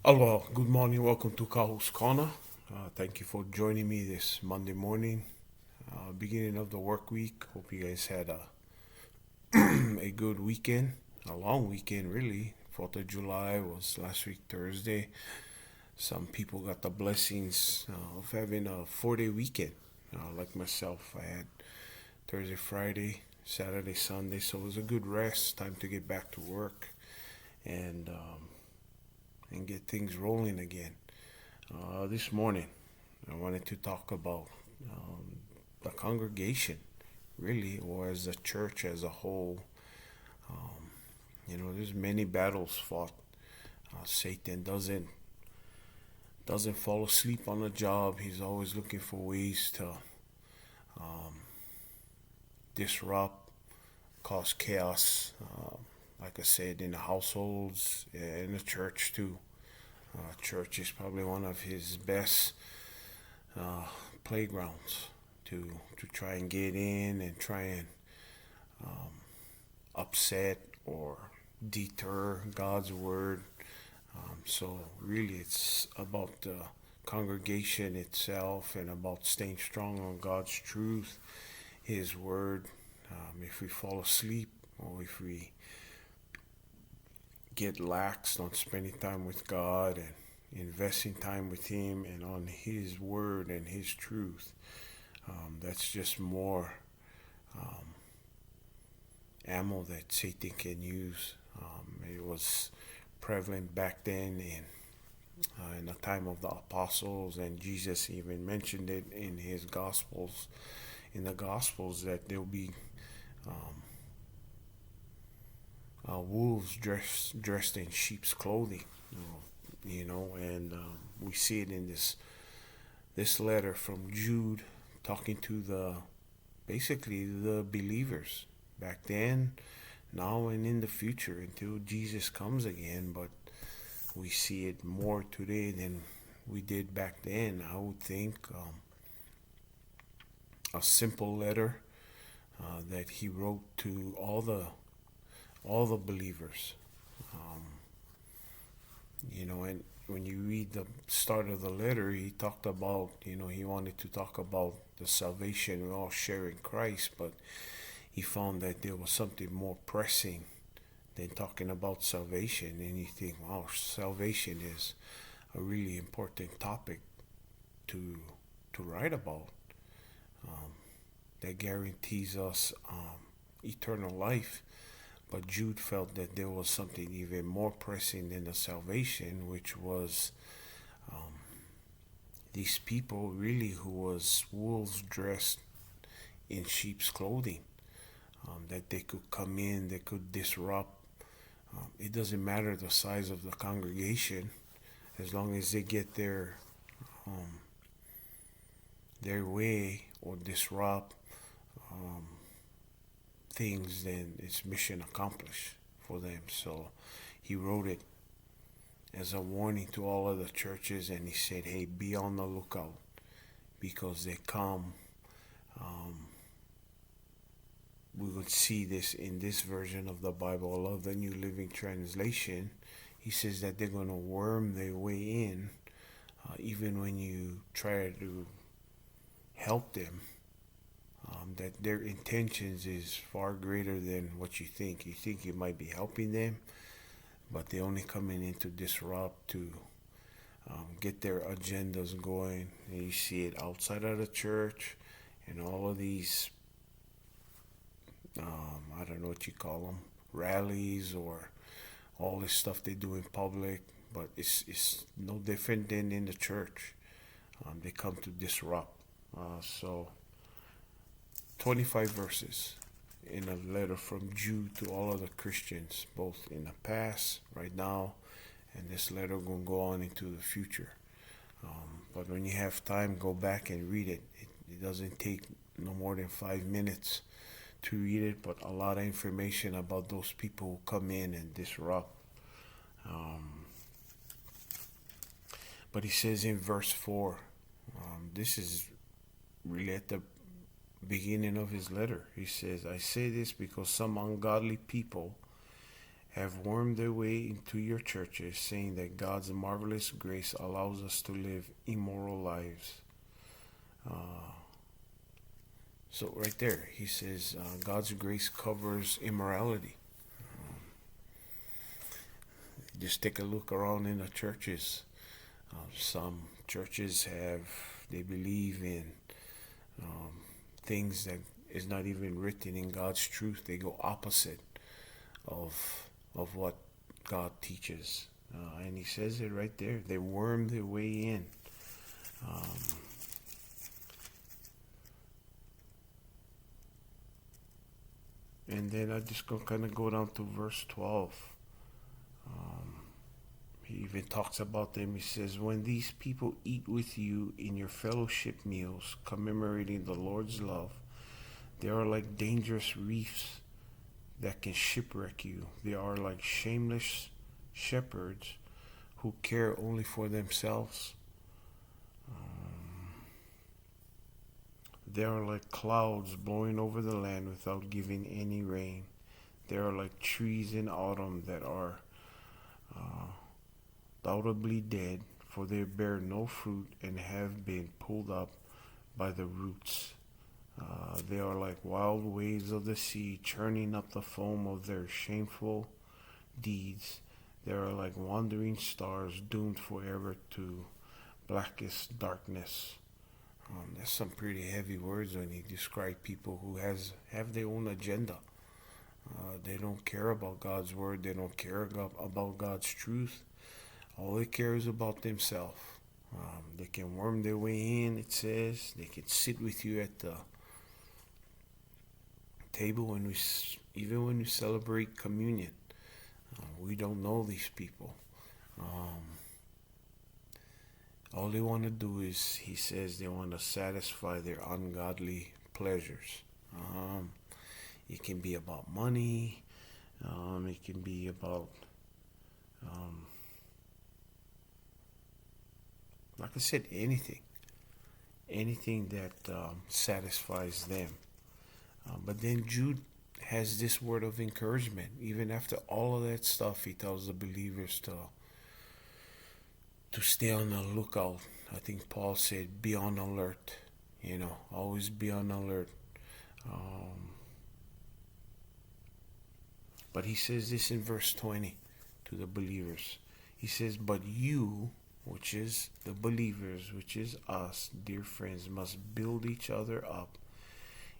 Hello, good morning. Welcome to Kahu's Corner. Thank you for joining me this Monday morning, beginning of the work week. Hope you guys had a good weekend, a long weekend, really. 4th of July was last week, Thursday. Some people got the blessings of having a 4-day weekend. Like myself, I had Thursday, Friday, Saturday, Sunday, so it was a good rest. Time to get back to work and um, and get things rolling again. This morning, I wanted to talk about um, the congregation, really, or as a church as a whole. Um, there's many battles fought. Satan doesn't fall asleep on the job. He's always looking for ways to um, disrupt, cause chaos. Like I said, in the households, in the church too. Church is probably one of his best uh, playgrounds to try and get in and try and um, upset or deter God's word. So really, it's about the congregation itself and about staying strong on God's truth, His word. If we fall asleep or if we get lax on spending time with God and investing time with Him and on His word and His truth, that's just more um, ammo that Satan can use. It was prevalent back then in the time of the apostles, and Jesus even mentioned it in his gospels. In the gospels, that there'll be um, wolves dressed in sheep's clothing. And we see it in this letter from Jude, talking to the basically the believers back then, now, and in the future until Jesus comes again. But we see it more today than we did back then. I would think a simple letter that he wrote to all the believers. Um, and when you read the start of the letter, he talked about, he wanted to talk about the salvation we all share in Christ, but he found that there was something more pressing than talking about salvation. And you think, wow, salvation is a really important topic to write about. Um, that guarantees us eternal life. But Jude felt that there was something even more pressing than the salvation, which was um, these people really who was wolves dressed in sheep's clothing. That they could come in, they could disrupt. It doesn't matter the size of the congregation, as long as they get um, their way or disrupt um, things, then it's mission accomplished for them. So he wrote it as a warning to all of the churches, and he said, "Hey, be on the lookout because they come." Um, we would see this in this version of the Bible. I love the New Living Translation. He says that they're going to worm their way in, even when you try to help them. That their intentions is far greater than what you think. You think you might be helping them, but they're only coming in to disrupt, to get their agendas going. And you see it outside of the church, and all of these, I don't know what you call them, rallies or all this stuff they do in public. But it's no different than in the church. They come to disrupt. So 25 verses in a letter from Jude to all of the Christians, both in the past, right now, and this letter going to go on into the future. But when you have time, go back and read it. It doesn't take no more than 5 minutes to read it, but a lot of information about those people who come in and disrupt. Um, but he says in verse 4, this is really at the beginning of his letter. He says, "I say this because some ungodly people have wormed their way into your churches, saying that God's marvelous grace allows us to live immoral lives. So right there, he says God's grace covers immorality. Just take a look around in the churches. Some churches they believe in things that is not even written in God's truth. They go opposite of what God teaches. And he says it right there. They worm their way in. And then I just kind of go down to verse 12. He even talks about them. He says, when these people eat with you in your fellowship meals, commemorating the Lord's love, they are like dangerous reefs that can shipwreck you. They are like shameless shepherds who care only for themselves. They are like clouds blowing over the land without giving any rain. They are like trees in autumn that are undoubtedly dead, for they bear no fruit and have been pulled up by the roots. They are like wild waves of the sea, churning up the foam of their shameful deeds. They are like wandering stars, doomed forever to blackest darkness. That's some pretty heavy words when he describes people who have their own agenda. They don't care about God's word. They don't care about God's truth. All they care is about themselves. They can worm their way in, it says. They can sit with you at the table even when we celebrate communion. We don't know these people. All they want to do is, he says, they want to satisfy their ungodly pleasures. It can be about money. It can be about, like I said, anything. Anything that satisfies them. But then Jude has this word of encouragement. Even after all of that stuff, he tells the believers to stay on the lookout. I think Paul said, be on alert. Always be on alert. But he says this in verse 20 to the believers. He says, but you, which is the believers, which is us, dear friends, must build each other up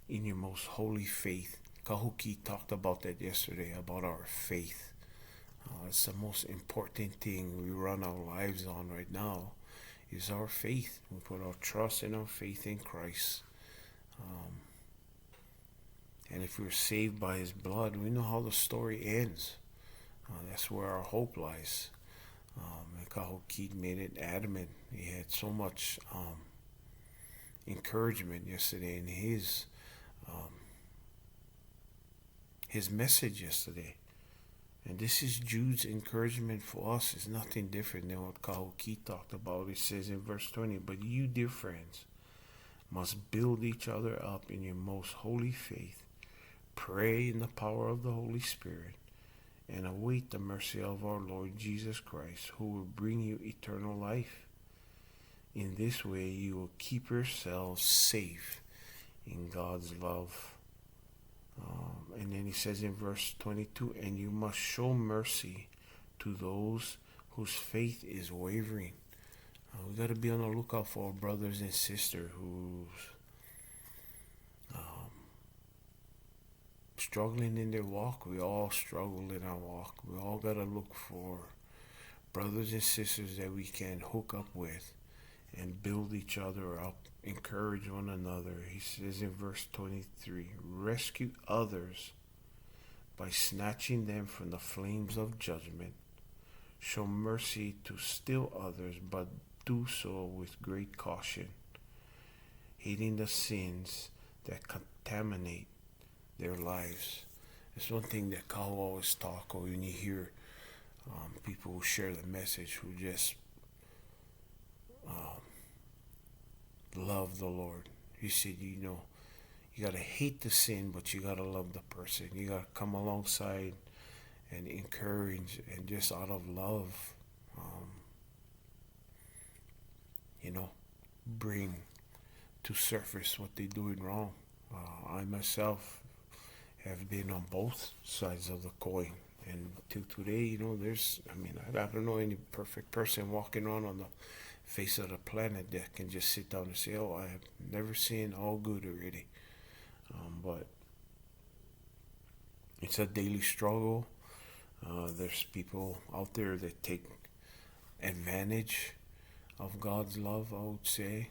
in your most holy faith. Kahuki talked about that yesterday, about our faith. It's the most important thing we run our lives on right now, is our faith. We put our trust and our faith in Christ. And if we're saved by his blood, we know how the story ends. That's where our hope lies. And Kahuki made it adamant. He had so much encouragement yesterday in his message yesterday. And this is Jude's encouragement for us. It's nothing different than what Kahuki talked about. It says in verse 20, but you, dear friends, must build each other up in your most holy faith. Pray in the power of the Holy Spirit and await the mercy of our Lord Jesus Christ, who will bring you eternal life. In this way, you will keep yourselves safe in God's love. And then he says in verse 22, and you must show mercy to those whose faith is wavering. We got to be on the lookout for our brothers and sisters who's struggling in their walk. We all struggle in our walk. We all got to look for brothers and sisters that we can hook up with and build each other up, encourage one another. He says in verse 23, rescue others by snatching them from the flames of judgment. Show mercy to still others, but do so with great caution, hating the sins that contaminate their lives. It's one thing that Kyle always talk, or when you hear people who share the message who just love the Lord. He said, you got to hate the sin, but you got to love the person. You got to come alongside and encourage, and just out of love, um, you know, bring to surface what they're doing wrong. I myself have been on both sides of the coin. And till today, I don't know any perfect person walking around on the face of the planet that can just sit down and say, oh, I have never seen all good already. But it's a daily struggle. There's people out there that take advantage of God's love, I would say.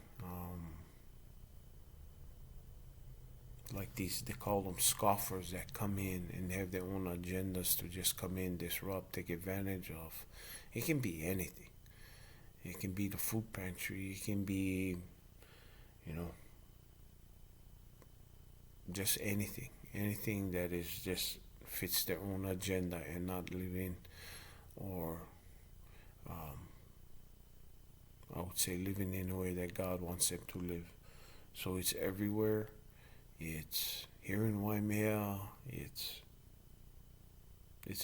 Like these, they call them scoffers that come in and have their own agendas to just come in, disrupt, take advantage of. It can be anything. It can be the food pantry. It can be, you know, just anything. Anything that is just fits their own agenda and not living, or I would say living in a way that God wants them to live. So it's everywhere. It's here in Waimea. It's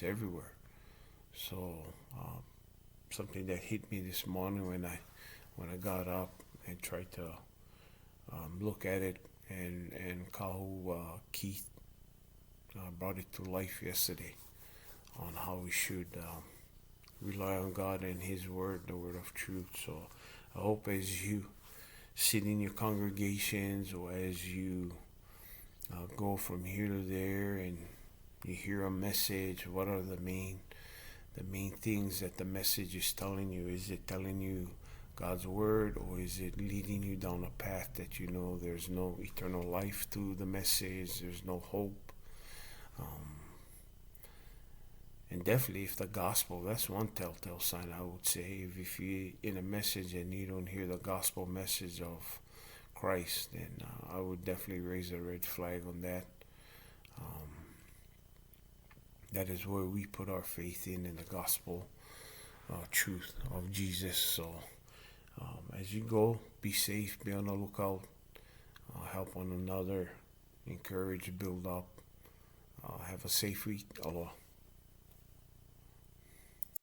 everywhere. So something that hit me this morning when I got up and tried to look at it, and Kahu Keith brought it to life yesterday on how we should rely on God and His Word, the Word of truth. So I hope as you sit in your congregations, or as you go from here to there and you hear a message, what are the main things that the message is telling you? Is it telling you God's Word, or is it leading you down a path that you know there's no eternal life to the message, there's no hope? And definitely, if the gospel, that's one telltale sign, I would say. If you're in a message and you don't hear the gospel message of Christ, then I would definitely raise a red flag on that. That is where we put our faith in the gospel truth of Jesus. So as you go, be safe, be on the lookout, help one another, encourage, build up, have a safe week. Aloha.